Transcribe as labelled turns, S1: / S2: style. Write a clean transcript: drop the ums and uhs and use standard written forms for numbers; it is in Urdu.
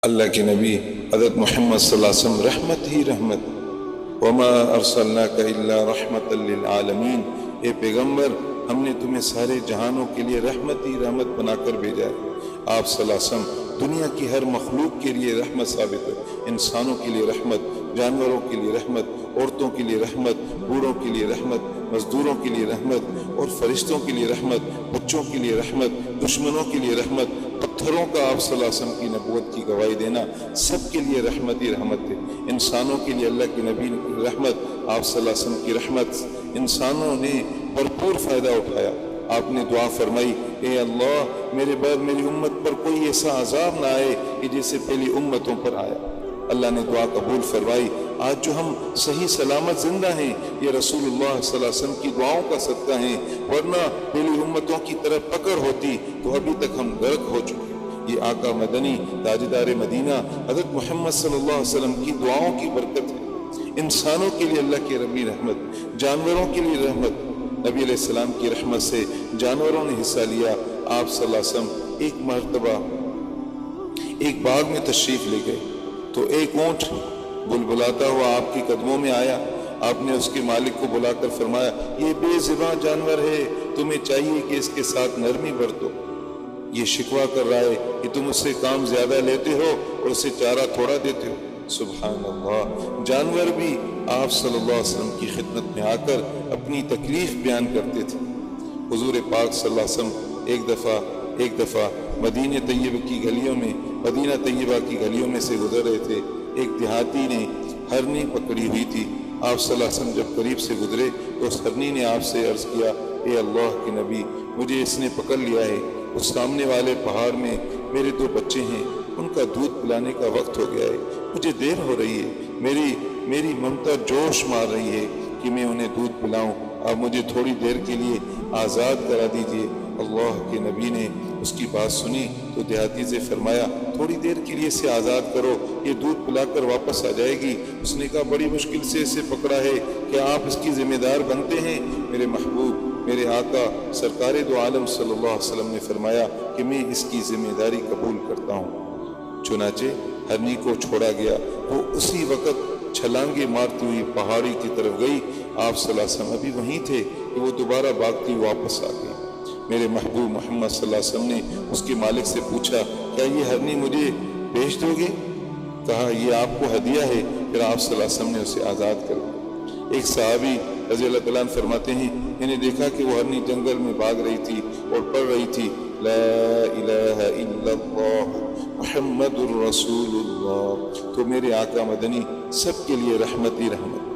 S1: اللہ کے نبی حضرت محمد صلی اللہ علیہ وسلم رحمت ہی رحمت، وما ارسلناک الا رحمت للعالمین، اے پیغمبر ہم نے تمہیں سارے جہانوں کے لیے رحمت ہی رحمت بنا کر بھیجا ہے۔ آپ صلی اللہ علیہ وسلم دنیا کی ہر مخلوق کے لیے رحمت ثابت ہے، انسانوں کے لیے رحمت، جانوروں کے لیے رحمت، عورتوں کے لیے رحمت، بوڑھوں کے لیے رحمت، مزدوروں کے لیے رحمت اور فرشتوں کے لیے رحمت، بچوں کے لیے رحمت، دشمنوں کے لیے رحمت، پتھروں کا آپ صلی اللہ علیہ وسلم کی نبوت کی گواہی دینا سب کے لیے رحمت ہی رحمت ہے۔ انسانوں کے لیے اللہ کے نبی کی رحمت، آپ صلی اللہ علیہ وسلم کی رحمت، انسانوں نے بھرپور فائدہ اٹھایا۔ آپ نے دعا فرمائی، اے اللہ میرے بعد میری امت پر کوئی ایسا عذاب نہ آئے کہ جیسے پہلی امتوں پر آیا۔ اللہ نے دعا قبول فرمائی۔ آج جو ہم صحیح سلامت زندہ ہیں یہ رسول اللہ صلی اللہ علیہ وسلم کی دعاؤں کا صدقہ ہیں، ورنہ پہلی امتوں کی طرف پکڑ ہوتی تو ابھی تک ہم غرق ہو چکے۔ یہ آقا مدنی تاجدار مدینہ حضرت محمد صلی اللہ علیہ وسلم کی دعاؤں کی برکت ہے۔ انسانوں کے لیے اللہ کی ربی رحمت، جانوروں کے لیے رحمت، نبی علیہ السلام کی رحمت سے جانوروں نے حصہ لیا۔ آپ صلی اللہ علیہ وسلم ایک مرتبہ ایک باغ میں تشریف لے گئے تو ایک اونٹ بلبلاتا ہوا آپ کے قدموں میں آیا۔ آپ نے اس کے مالک کو بلا کر فرمایا، یہ بے زبان جانور ہے، تمہیں چاہیے کہ اس کے ساتھ نرمی برتو۔ یہ شکوہ کر رہا ہے کہ تم اس سے کام زیادہ لیتے ہو اور اسے چارہ تھوڑا دیتے ہو۔ سبحان اللہ، جانور بھی آپ صلی اللہ علیہ وسلم کی خدمت میں آ کر اپنی تکلیف بیان کرتے تھے۔ حضور پاک صلی اللہ علیہ وسلم ایک دفعہ مدینہ طیبہ کی گلیوں میں سے گزر رہے تھے۔ ایک دیہاتی نے ہرنی پکڑی ہوئی تھی۔ آپ صلی اللہ علیہ وسلم جب قریب سے گزرے تو اس ہرنی نے آپ سے عرض کیا، اے اللہ کے نبی مجھے اس نے پکڑ لیا ہے، اس سامنے والے پہاڑ میں میرے 2 بچے ہیں، ان کا دودھ پلانے کا وقت ہو گیا ہے، مجھے دیر ہو رہی ہے، میری ممتا جوش مار رہی ہے کہ میں انہیں دودھ پلاؤں، آپ مجھے تھوڑی دیر کے لیے آزاد کرا دیجئے۔ اللہ کے نبی نے اس کی بات سنی تو دیہاتی سے فرمایا، تھوڑی دیر کے لیے اسے آزاد کرو، یہ دودھ پلا کر واپس آ جائے گی۔ اس نے کہا، بڑی مشکل سے اسے پکڑا ہے، کیا آپ اس کی ذمہ دار بنتے ہیں؟ میرے محبوب، میرے آقا سرکار دو عالم صلی اللہ علیہ وسلم نے فرمایا کہ میں اس کی ذمہ داری قبول کرتا ہوں۔ چنانچہ ہرنی کو چھوڑا گیا، وہ اسی وقت چھلانگے مارتی ہوئی پہاڑی کی طرف گئی۔ آپ صلی اللہ علیہ وسلم ابھی وہیں تھے کہ وہ دوبارہ بھاگتی واپس آ گئی۔ میرے محبوب محمد صلی اللہ علیہ وسلم نے اس کے مالک سے پوچھا، کیا یہ ہرنی مجھے بیچ دو گے؟ کہا، یہ آپ کو ہدیہ ہے۔ پھر آپ صلی اللہ علیہ وسلم نے اسے آزاد کر دیا۔ ایک صحابی رضی اللہ تعالیٰ عنہ فرماتے ہیں، میں نے دیکھا کہ وہ ہرنی جنگل میں بھاگ رہی تھی اور پڑھ رہی تھی، لا الہ الا اللہ محمد الرسول اللہ۔ تو میرے آقا مدنی سب کے لیے رحمت ہی رحمت۔